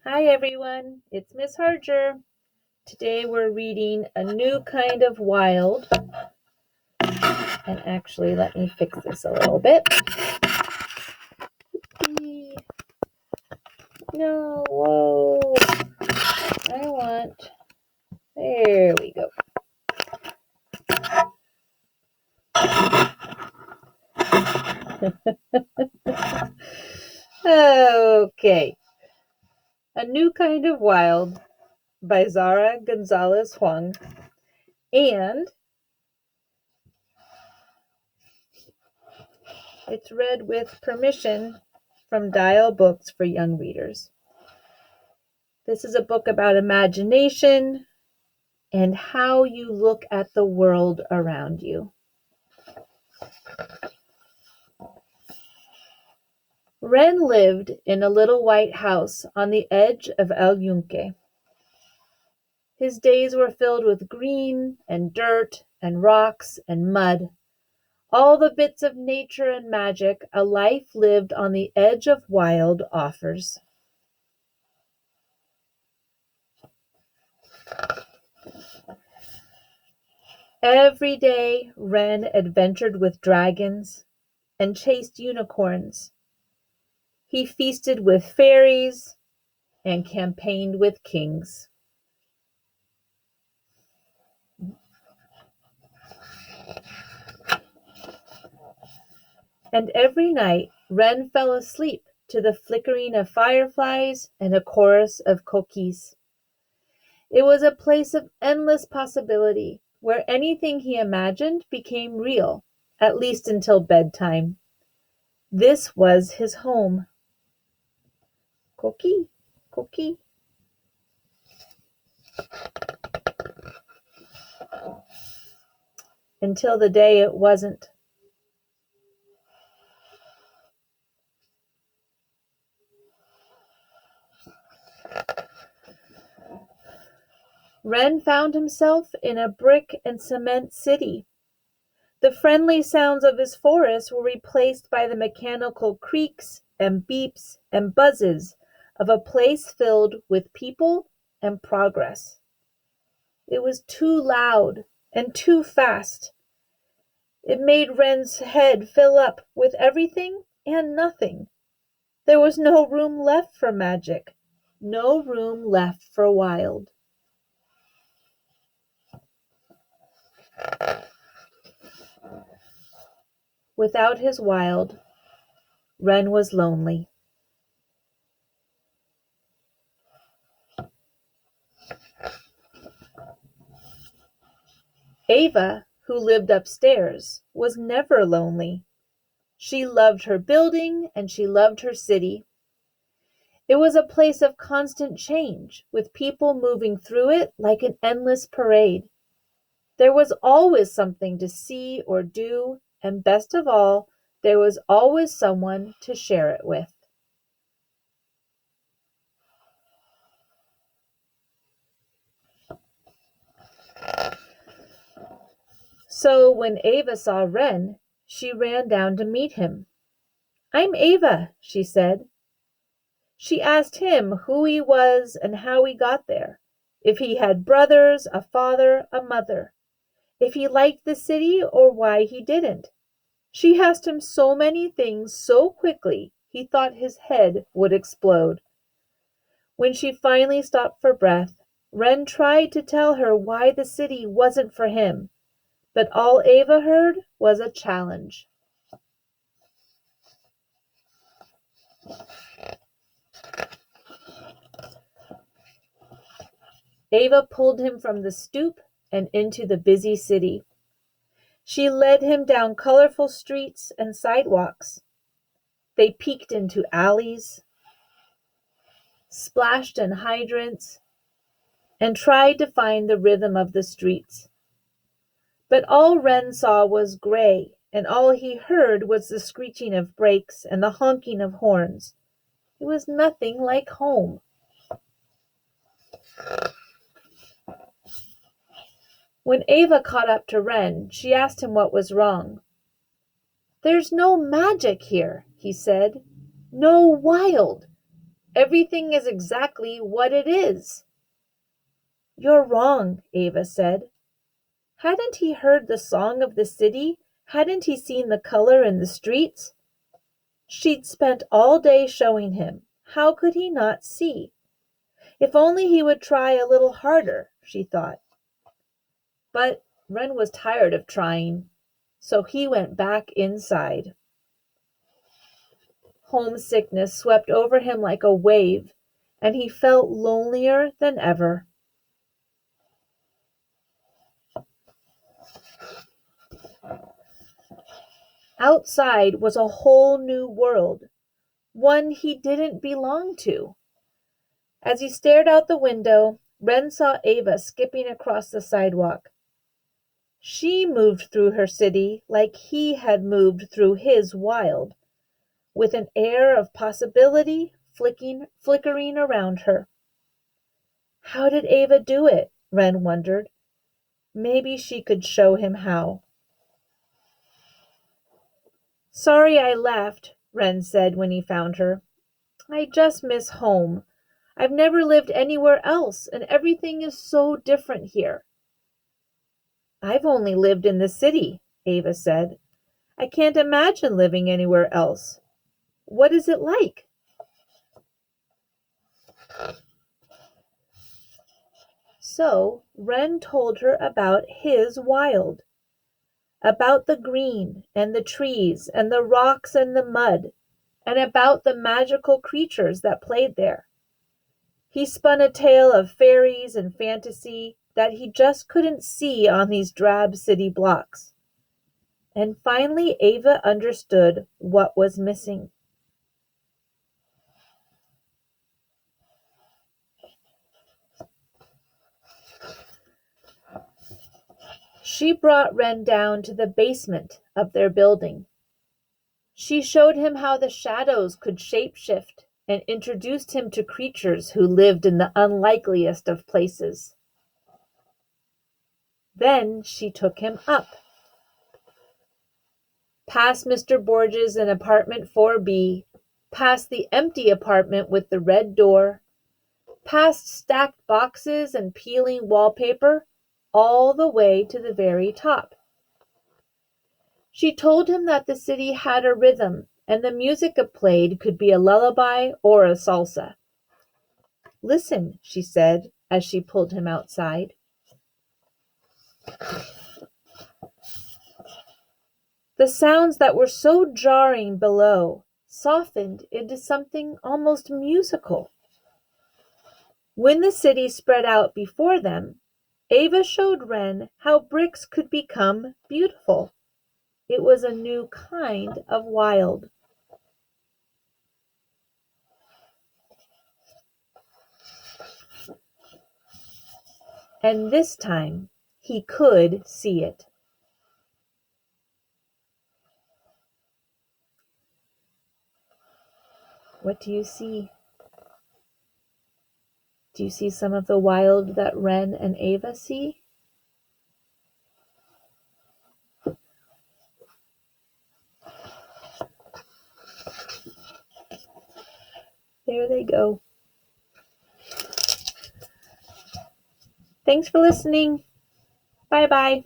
Hi everyone, it's Miss Harger. Today we're reading A New Kind of Wild. And actually, let me fix this a little bit. No, whoa. There we go. Okay. A New Kind of Wild by Zara González Hoang. And it's read with permission from Dial Books for Young Readers. This is a book about imagination and how you look at the world around you. Wren lived in a little white house on the edge of Aloud. His days were filled with green and dirt and rocks and mud, all the bits of nature and magic a life lived on the edge of wild offers. Every day Wren adventured with dragons and chased unicorns. He feasted with fairies and campaigned with kings. And every night Wren fell asleep to the flickering of fireflies and a chorus of coquis. It was a place of endless possibility, where anything he imagined became real, at least until bedtime. This was his home. Coquis, coquis. Until the day it wasn't. Wren found himself in a brick and cement city. The friendly sounds of his forest were replaced by the mechanical creaks and beeps and buzzes of a place filled with people and progress. It was too loud and too fast. It made Wren's head fill up with everything and nothing. There was no room left for magic, no room left for wild. Without his wild, Wren was lonely. Ava, who lived upstairs, was never lonely. She loved her building and she loved her city. It was a place of constant change, with people moving through it like an endless parade. There was always something to see or do, and best of all, there was always someone to share it with. So when Ava saw Wren, she ran down to meet him. "I'm Ava," she said. She asked him who he was and how he got there, if he had brothers, a father, a mother, if he liked the city or why he didn't. She asked him so many things so quickly he thought his head would explode. When she finally stopped for breath, Wren tried to tell her why the city wasn't for him, but all Ava heard was a challenge. Ava pulled him from the stoop and into the busy city. She led him down colorful streets and sidewalks. They peeked into alleys, splashed in hydrants, and tried to find the rhythm of the streets. But all Wren saw was gray, and all he heard was the screeching of brakes and the honking of horns. It was nothing like home. When Ava caught up to Wren, she asked him what was wrong. "There's no magic here," he said. "No wild. Everything is exactly what it is. You're wrong, Ava said. Hadn't he heard the song of the city? Hadn't he seen the color in the streets? She'd spent all day showing him. How could he not see? If only he would try a little harder, she thought. But Wren was tired of trying, so he went back inside. Homesickness swept over him like a wave, and he felt lonelier than ever. Outside was a whole new world, one he didn't belong to. As he stared out the window, Wren saw Ava skipping across the sidewalk. She moved through her city like he had moved through his wild, with an air of possibility flickering around her. How did Ava do it? Wren wondered. Maybe she could show him how. Sorry I left, Wren said when he found her. I just miss home. I've never lived anywhere else, and everything is so different here. I've only lived in the city, Ava said. I can't imagine living anywhere else. What is it like? So Wren told her about his wild, about the green and the trees and the rocks and the mud, and about the magical creatures that played there. He spun a tale of fairies and fantasy that he just couldn't see on these drab city blocks. And finally Ava understood what was missing. She brought Wren down to the basement of their building. She showed him how the shadows could shapeshift and introduced him to creatures who lived in the unlikeliest of places. Then she took him up, past Mr. Borges in apartment 4B, past the empty apartment with the red door, past stacked boxes and peeling wallpaper, all the way to the very top. She told him that the city had a rhythm, and the music it played could be a lullaby or a salsa. Listen, she said, as she pulled him outside. The sounds that were so jarring below softened into something almost musical. When the city spread out before them, Ava showed Wren how bricks could become beautiful. It was a new kind of wild. And this time he could see it. What do you see? Do you see some of the wild that Wren and Ava see? There they go. Thanks for listening. Bye-bye.